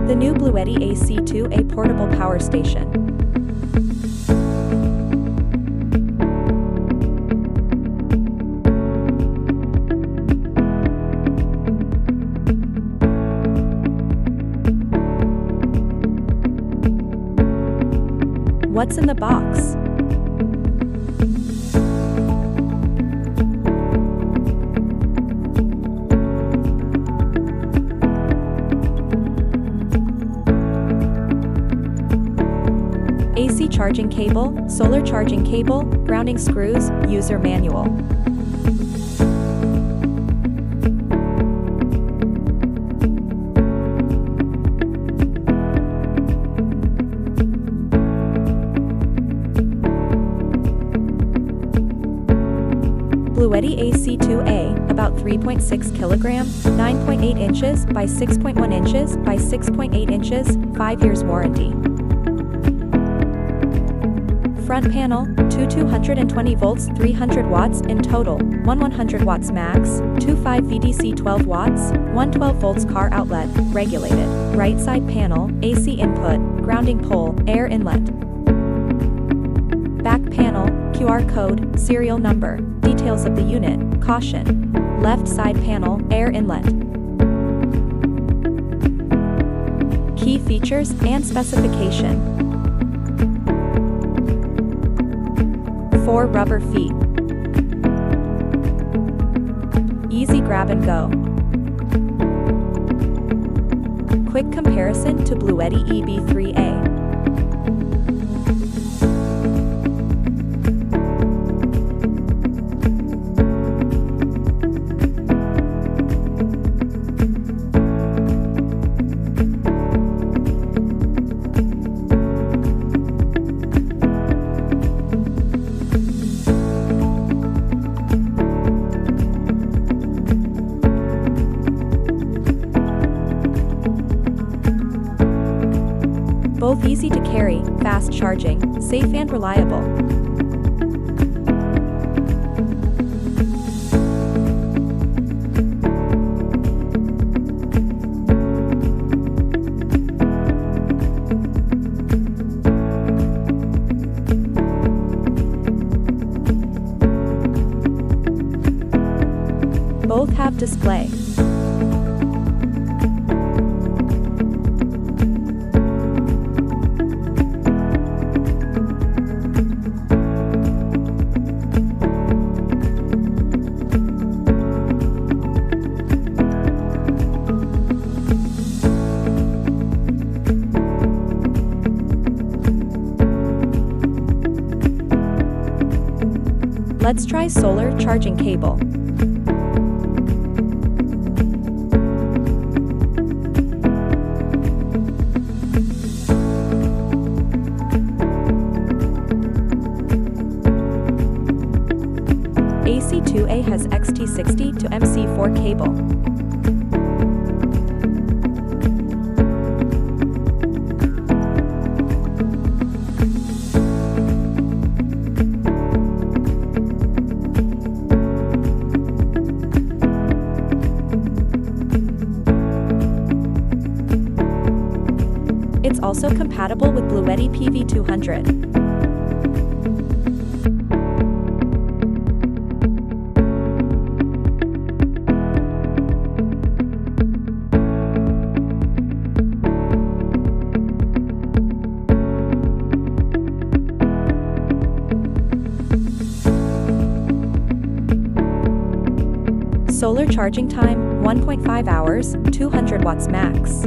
The new Bluetti AC2A portable power station. What's in the box? AC charging cable, solar charging cable, grounding screws, user manual. Bluetti AC2A, about 3.6 kilogram, 9.8 inches by 6.1 inches by 6.8 inches, 5 years warranty. Front panel, 220 volts 300 watts in total, 100 watts max, 5 VDC 12 watts, 12 volts car outlet, regulated. Right side panel, AC input, grounding pole, air inlet. Back panel, QR code, serial number, details of the unit, caution. Left side panel, air inlet. Key features and specification. 4 rubber feet. Easy grab and go. Quick comparison to Bluetti EB3A. Both easy to carry, fast charging, safe and reliable. Both have display. Let's try solar charging cable. AC2A has XT60 to MC4 cable. It's also compatible with Bluetti PV200. Solar charging time, 1.5 hours, 200 watts max.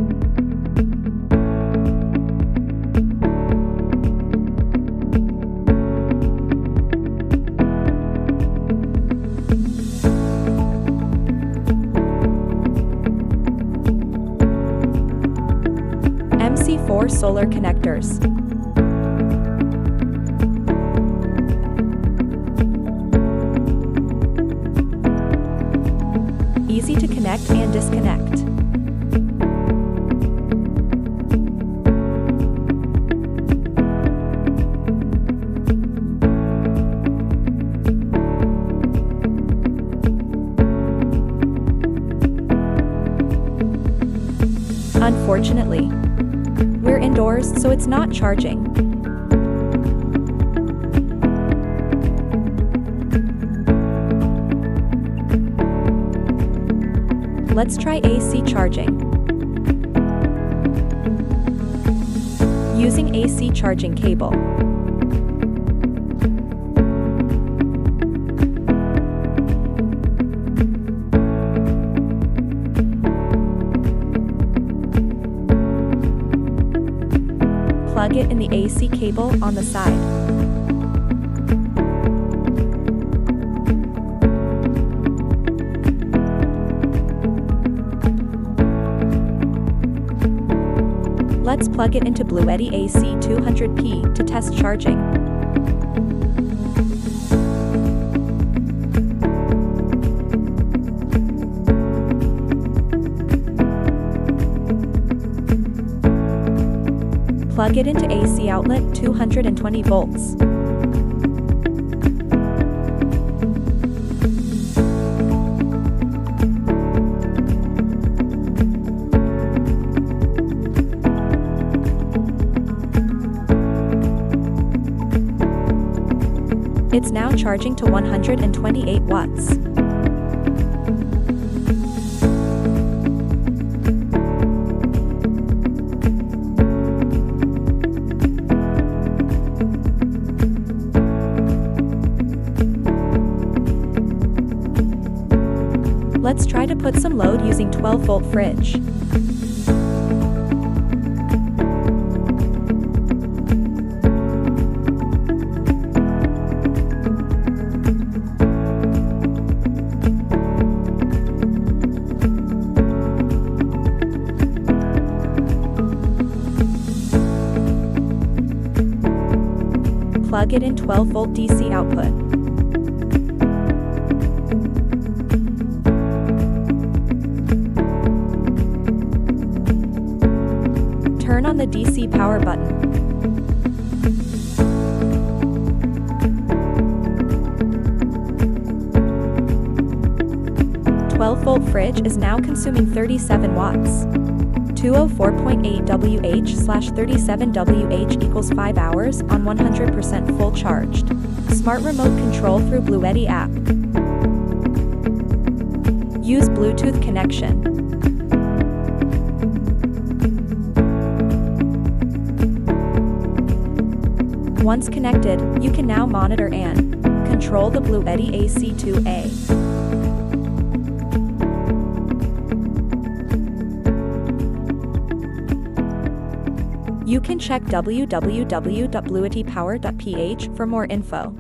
MC4 solar connectors. Easy to connect and disconnect. Unfortunately, We're indoors, so it's not charging. Let's try AC charging. Using AC charging cable. Plug it in the AC cable on the side. Let's plug it into Bluetti AC2A to test charging. Plug it into AC outlet 220 volts. It's now charging to 128 watts. Let's try to put some load using 12-volt fridge. Plug it in 12-volt DC output. Turn on the DC power button. The 12-volt fridge is now consuming 37 watts. 204.8 Wh/37 Wh equals 5 hours on 100% full charged. Smart remote control through Bluetti app. Use Bluetooth connection. Once connected, you can now monitor and control the Bluetti AC2A. You can check www.bluettipower.ph for more info.